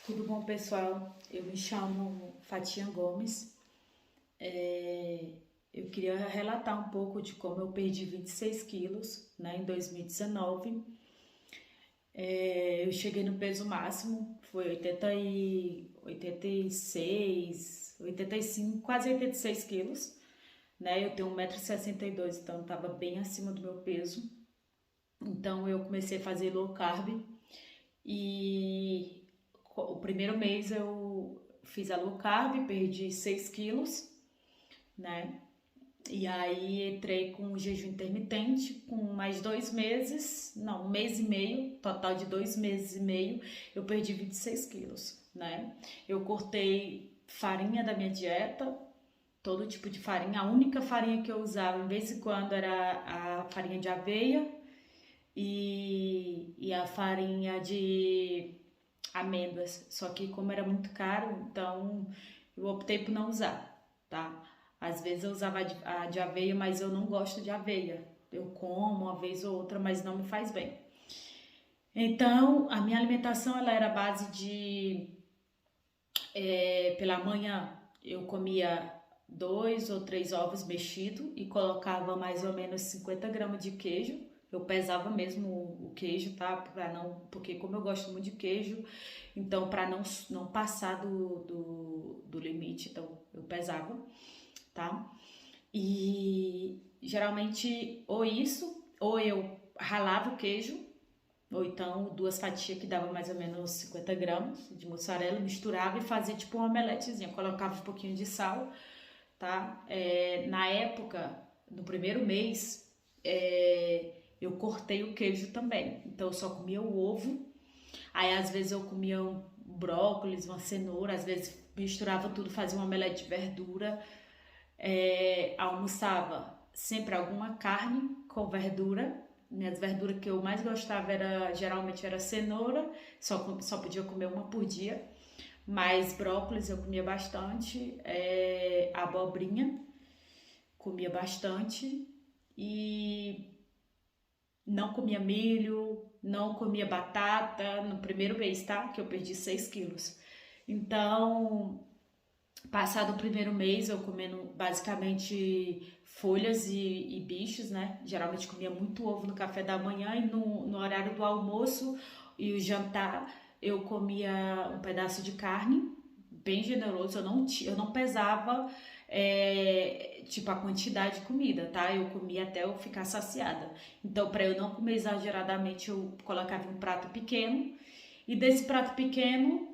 Tudo bom, pessoal? Eu me chamo Fatinha Gomes. É, eu queria relatar um pouco de como eu perdi 26 quilos, né, em 2019. Eu cheguei no peso máximo, foi 86, 85, quase 86 quilos, né? Eu tenho 1,62 m, então eu estava bem acima do meu peso. Então eu comecei a fazer low carb e o primeiro mês eu fiz a low carb, perdi 6 quilos, né? E aí entrei com o jejum intermitente, com mais 2 meses, não, um mês e meio, total de 2 meses e meio, eu perdi 26 quilos, né? Eu cortei farinha da minha dieta, todo tipo de farinha. A única farinha que eu usava, de vez em quando, era a farinha de aveia e a farinha de amêndoas. Só que como era muito caro, então eu optei por não usar, tá? Às vezes eu usava a de aveia, mas eu não gosto de aveia. Eu como uma vez ou outra, mas não me faz bem. Então, a minha alimentação ela era a base de, pela manhã eu comia 2 ou 3 ovos mexidos e colocava mais ou menos 50 gramas de queijo. Eu pesava mesmo o queijo, tá? Pra não, porque como eu gosto muito de queijo, então para não passar do limite, então eu pesava, tá? E geralmente ou isso, ou eu ralava o queijo, ou então 2 fatias que dava mais ou menos 50 gramas de mussarela, misturava e fazia tipo uma omeletezinha, colocava um pouquinho de sal, tá? Na época, no primeiro mês, eu cortei o queijo também, então eu só comia o ovo, aí às vezes eu comia um brócolis, uma cenoura, às vezes misturava tudo, fazia uma omelete de verdura, almoçava sempre alguma carne com verdura. Minhas verduras que eu mais gostava geralmente era cenoura, só podia comer uma por dia. Mas brócolis eu comia bastante, abobrinha comia bastante e não comia milho, não comia batata no primeiro mês, tá? Que eu perdi 6 quilos. Então, passado o primeiro mês, eu comendo basicamente folhas e bichos, né? Geralmente comia muito ovo no café da manhã e no horário do almoço e o jantar eu comia um pedaço de carne, bem generoso. Eu não pesava, tipo, a quantidade de comida, tá? Eu comia até eu ficar saciada. Então, para eu não comer exageradamente, eu colocava um prato pequeno e desse prato pequeno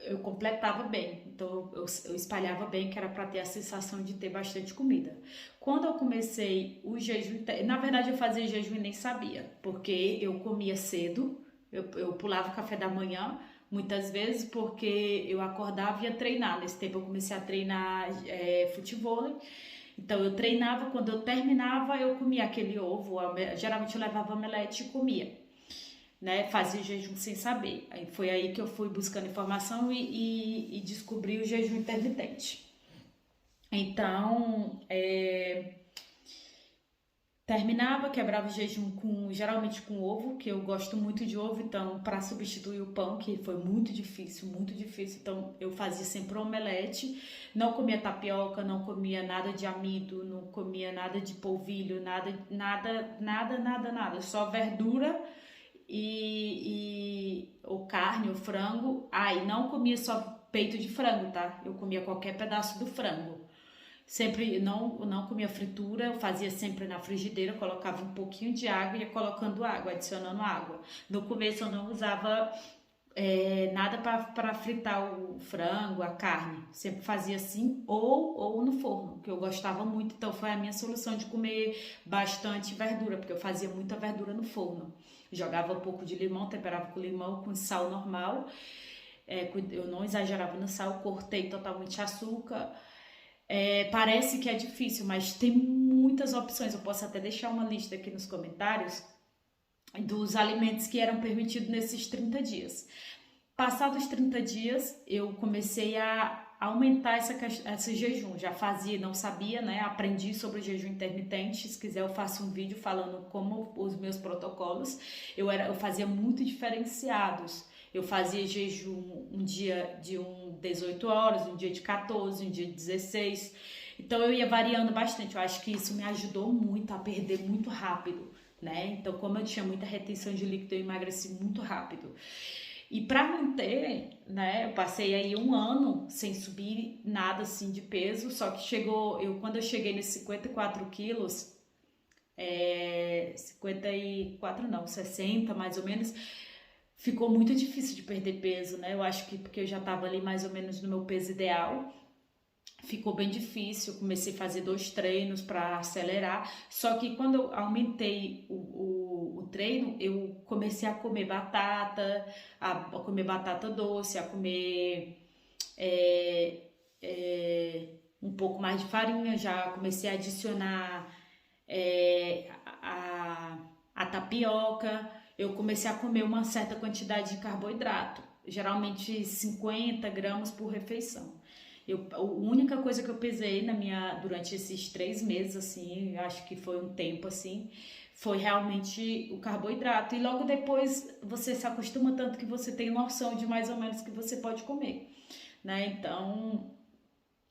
eu completava bem, então eu espalhava bem, que era para ter a sensação de ter bastante comida. Quando eu comecei o jejum, na verdade eu fazia jejum e nem sabia, porque eu comia cedo, eu pulava o café da manhã, muitas vezes, porque eu acordava e ia treinar. Nesse tempo eu comecei a treinar futevôlei, então eu treinava, quando eu terminava eu comia aquele ovo, geralmente eu levava omelete e comia, né? Fazia jejum sem saber. Aí foi aí que eu fui buscando informação e descobri o jejum intermitente. Então, terminava, quebrava o jejum geralmente com ovo, que eu gosto muito de ovo, então para substituir o pão, que foi muito difícil, então eu fazia sempre omelete, não comia tapioca, não comia nada de amido, não comia nada de polvilho, nada, só verdura ou carne ou frango. E não comia só peito de frango, tá? Eu comia qualquer pedaço do frango. Sempre não comia fritura, eu fazia sempre na frigideira, colocava um pouquinho de água e ia colocando água, adicionando água. No começo eu não usava nada para fritar o frango, a carne. Sempre fazia assim ou no forno, que eu gostava muito. Então foi a minha solução de comer bastante verdura, porque eu fazia muita verdura no forno. Jogava um pouco de limão, temperava com limão, com sal normal. Eu não exagerava no sal, cortei totalmente açúcar. Parece que é difícil, mas tem muitas opções. Eu posso até deixar uma lista aqui nos comentários dos alimentos que eram permitidos nesses 30 dias. Passados os 30 dias, eu comecei a aumentar esse jejum. Já fazia, não sabia, né? Aprendi sobre o jejum intermitente. Se quiser, eu faço um vídeo falando como os meus protocolos. Eu fazia muito diferenciados. Eu fazia jejum um dia de 18 horas, um dia de 14, um dia de 16. Então eu ia variando bastante. Eu acho que isso me ajudou muito a perder muito rápido, né? Então, como eu tinha muita retenção de líquido, eu emagreci muito rápido. E para manter, né, eu passei aí 1 ano sem subir nada assim de peso, só que quando eu cheguei nesses 54 quilos, 54 não, 60 mais ou menos, ficou muito difícil de perder peso, né? Eu acho que porque eu já tava ali mais ou menos no meu peso ideal, ficou bem difícil. Eu comecei a fazer 2 treinos para acelerar, só que quando eu aumentei o treino, eu comecei a comer batata, a comer batata doce, a comer um pouco mais de farinha, já comecei a adicionar a tapioca, eu comecei a comer uma certa quantidade de carboidrato, geralmente 50 gramas por refeição. A única coisa que eu pesei durante esses 3 meses, assim, acho que foi um tempo assim, foi realmente o carboidrato. E logo depois você se acostuma tanto que você tem noção de mais ou menos o que você pode comer, né? Então,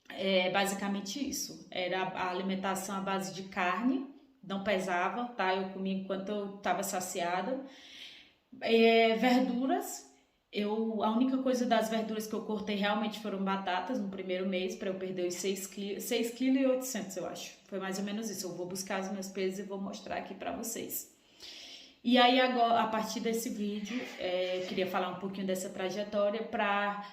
é basicamente isso. Era a alimentação à base de carne, não pesava, tá? Eu comia enquanto eu estava saciada. Verduras. A única coisa das verduras que eu cortei realmente foram batatas no primeiro mês, para eu perder os 6,8 kg, eu acho. Foi mais ou menos isso. Eu vou buscar os meus pesos e vou mostrar aqui para vocês. E aí agora, a partir desse vídeo, eu queria falar um pouquinho dessa trajetória para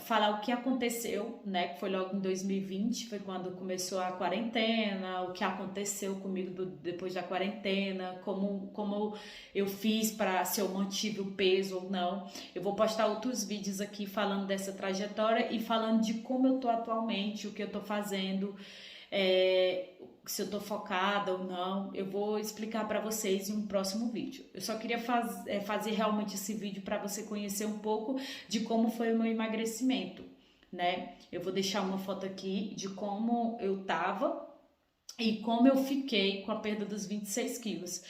falar o que aconteceu, né? Que foi logo em 2020, foi quando começou a quarentena, o que aconteceu comigo depois da quarentena, como eu fiz para se eu mantive o peso ou não. Eu vou postar outros vídeos aqui falando dessa trajetória e falando de como eu tô atualmente, o que eu tô fazendo, se eu tô focada ou não. Eu vou explicar para vocês em um próximo vídeo. Eu só queria fazer realmente esse vídeo para você conhecer um pouco de como foi o meu emagrecimento, né? Eu vou deixar uma foto aqui de como eu tava e como eu fiquei com a perda dos 26 quilos.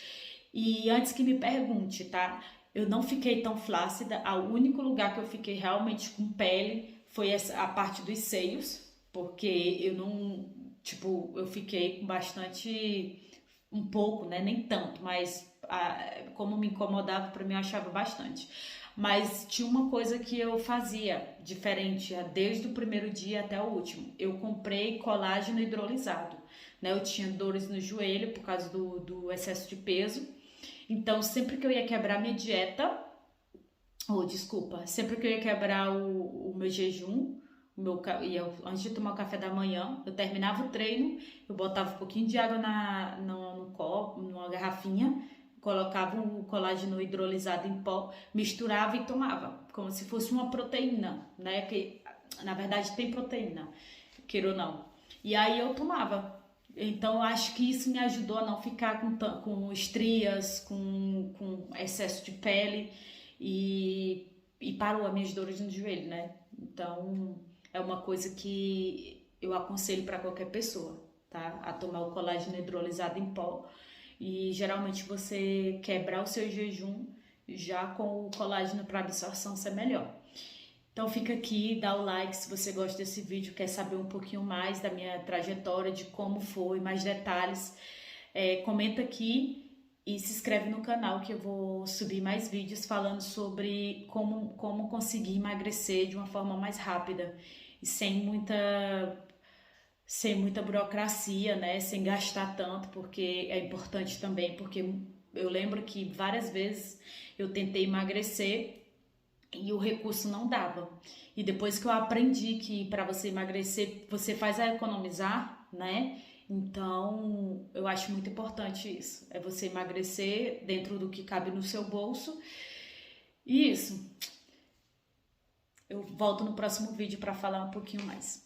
E antes que me pergunte, tá? Eu não fiquei tão flácida. O único lugar que eu fiquei realmente com pele foi a parte dos seios, porque eu não... Tipo, eu fiquei com bastante, um pouco, né? Nem tanto, mas como me incomodava, para mim eu achava bastante. Mas tinha uma coisa que eu fazia diferente desde o primeiro dia até o último. Eu comprei colágeno hidrolisado, né? Eu tinha dores no joelho por causa do excesso de peso. Então, sempre que eu ia quebrar minha dieta, sempre que eu ia quebrar o meu jejum, antes de tomar o café da manhã, eu terminava o treino, eu botava um pouquinho de água no copo, numa garrafinha, colocava o colágeno hidrolisado em pó, misturava e tomava, como se fosse uma proteína, né? Que na verdade tem proteína, queira ou não. E aí eu tomava. Então eu acho que isso me ajudou a não ficar com estrias, com excesso de pele e parou as minhas dores no joelho, né? Então é uma coisa que eu aconselho para qualquer pessoa, tá? A tomar o colágeno hidrolisado em pó. E geralmente você quebrar o seu jejum já com o colágeno para absorção ser melhor. Então fica aqui, dá o like se você gosta desse vídeo, quer saber um pouquinho mais da minha trajetória, de como foi, mais detalhes. Comenta aqui e se inscreve no canal que eu vou subir mais vídeos falando sobre como conseguir emagrecer de uma forma mais rápida e sem muita burocracia, né? Sem gastar tanto, porque é importante também, porque eu lembro que várias vezes eu tentei emagrecer e o recurso não dava. E depois que eu aprendi que para você emagrecer, você faz a economizar, né? Então, eu acho muito importante isso. É você emagrecer dentro do que cabe no seu bolso. E isso. Eu volto no próximo vídeo para falar um pouquinho mais.